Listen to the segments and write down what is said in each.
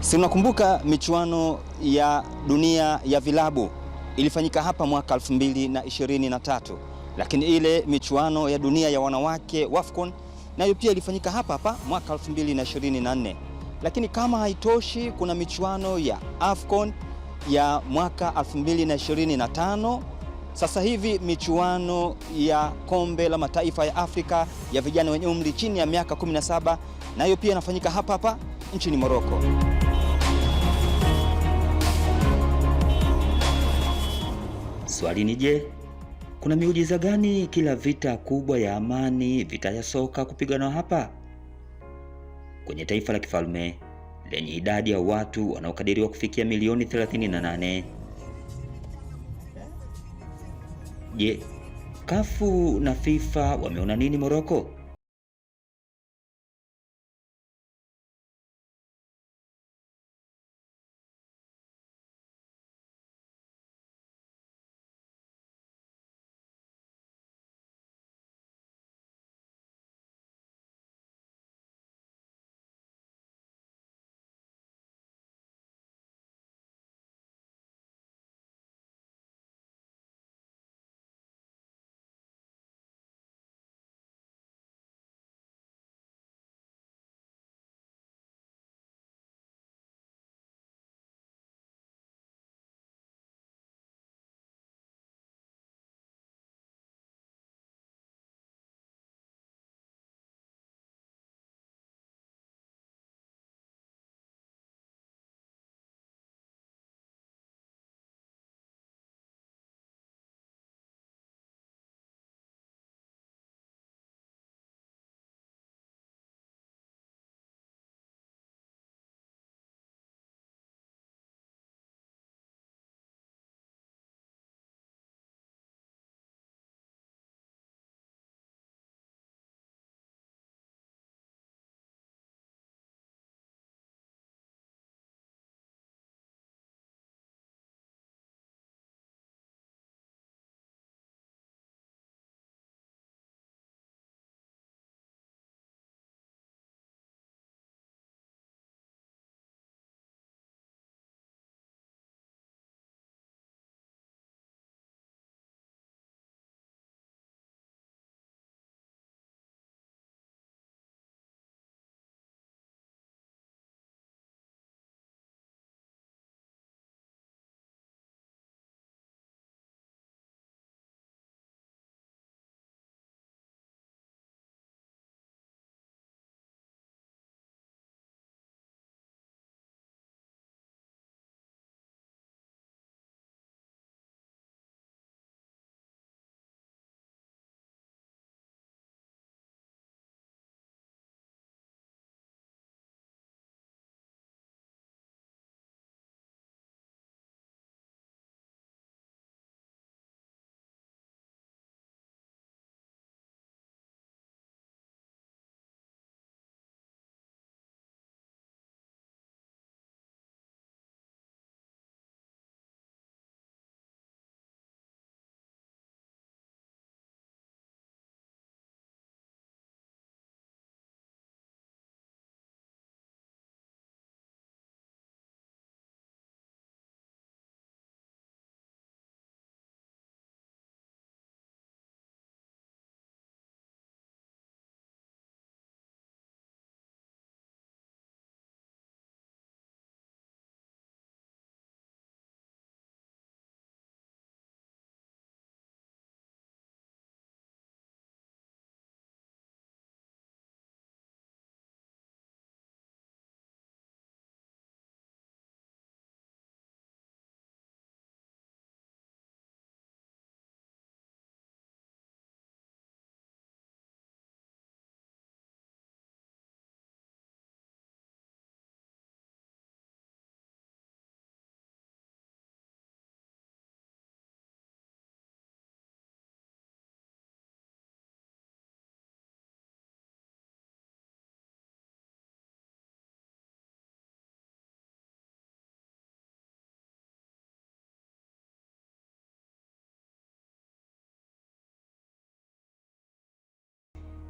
Si unakumbuka michuano ya dunia ya vilabu ilifanyika hapa mwaka 2023, lakini ile michuano ya dunia ya wanawake WAFCON nayo pia ilifanyika hapa mwaka 2024. Lakini kama haitoshi, kuna michuano ya AFCON ya mwaka 2025. Sasa hivi michuano ya kombe la mataifa ya Afrika ya vijana wenye umri chini ya miaka 17 nayo pia inafanyika hapa nchini Morocco. Swali ni je, kuna miujiza gani kila vita kubwa ya amani, vita ya soka kupiganwa hapa kwenye taifa la kifalme lenye idadi ya watu wanaokadiriwa kufikia milioni 38? Je, Kafu na FIFA wameona nini Morocco?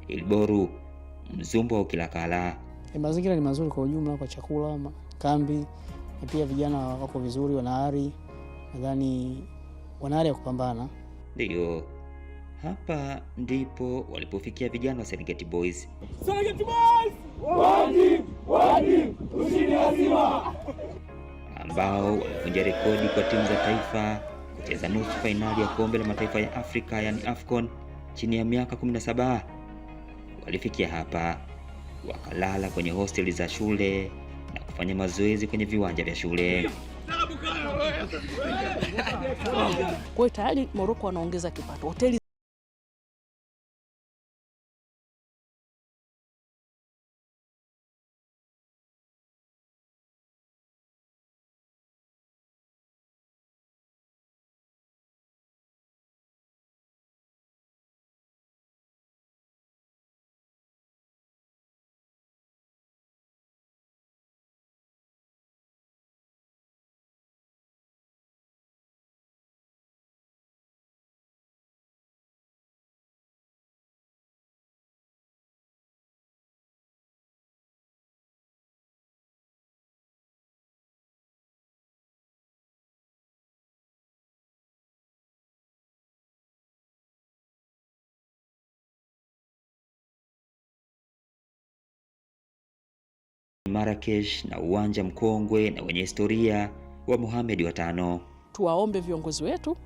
Ilboru Mzumbo Kilakala. Mazingira ni mazuri kwa ujumla, kwa chakula, kambi, na pia vijana wako vizuri, wana ari, nadhani wana ari ya kupambana. Ndio, hapa ndipo walipofikia vijana wa Serengeti Boys. Serengeti Boys! Wajibu, ushindi lazima! Ambao wamevunja rekodi kwa timu za taifa kucheza nusu fainali ya kombe la mataifa ya Afrika yani AFCON chini ya miaka 17. Walifikia hapa wakalala kwenye hosteli za shule na kufanya mazoezi kwenye viwanja vya shule. Kwa hiyo tayari Morocco wanaongeza kipato. Hoteli Marrakesh na uwanja mkongwe na wenye historia wa Mohamed wa 5. Tuwaombe viongozi wetu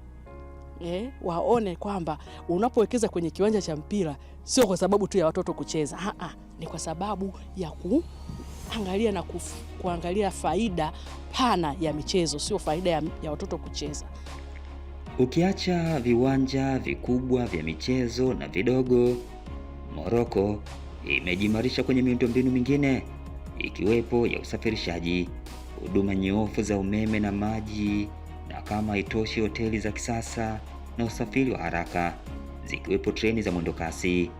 waone kwamba unapowekeza kwenye kiwanja cha mpira sio kwa sababu tu ya watoto kucheza, ni kwa sababu ya kuangalia na kuangalia faida pana ya michezo, sio faida ya watoto kucheza. Ukiacha viwanja vikubwa vya michezo na vidogo, Morocco imejimarisha kwenye miundombinu mingine ikiwepo ya usafirishaji, huduma nyofu za umeme na maji, na kama haitoshi hoteli za kisasa na usafiri wa haraka zikiwepo treni za mwendo kasi.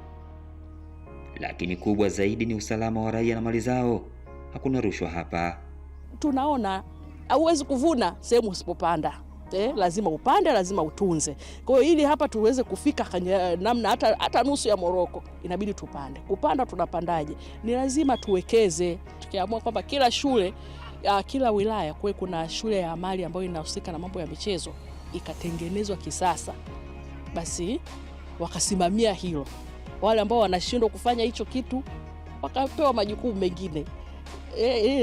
Lakini kubwa zaidi ni usalama wa raia na mali zao. Hakuna rushwa hapa. Tunaona hauwezi kuvuna sehemu usipopanda. Lazima upande, lazima utunze. Kwa hiyo ili hapa tuweze kufika namna hata nusu ya Morocco inabidi tupande. Kupanda tunapandaje? Ni lazima tuwekeze. Tukiamua kwamba kila shule, kila wilaya kuwe kuna shule ya amali ambayo inahusika na mambo ya michezo ikatengenezwa kisasa, basi wakasimamia hilo. Wale ambao wanashindwa kufanya hicho kitu wakapewa majukumu mengine.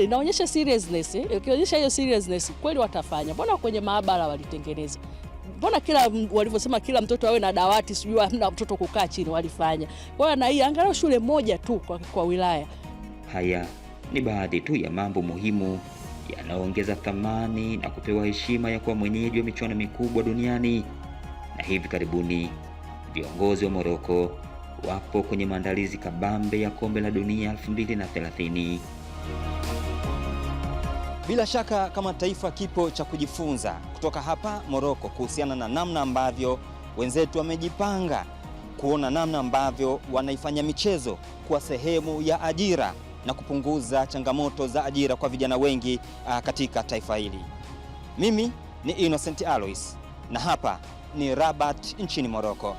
Inaonyesha seriousness. Ukionyesha hiyo seriousness kweli watafanya. Mbona kwenye maabara walitengeneza? Mbona walivyosema kila mtoto awe na dawati, sijui hamna mtoto kukaa chini, walifanya. Kwa hiyo na hii angalau shule moja tu kwa wilaya. Haya ni baadhi tu ya mambo muhimu yanayoongeza thamani na kupewa heshima ya kuwa mwenyeji wa michuano mikubwa duniani. Na hivi karibuni viongozi wa Morocco wapo kwenye maandalizi kabambe ya kombe la dunia 2030. Bila shaka kama taifa kipo cha kujifunza kutoka hapa Morocco kuhusiana na namna ambavyo wenzetu wamejipanga, kuona namna ambavyo wanaifanya michezo kuwa sehemu ya ajira na kupunguza changamoto za ajira kwa vijana wengi katika taifa hili. Mimi ni Innocent Alois na hapa ni Rabat nchini Morocco.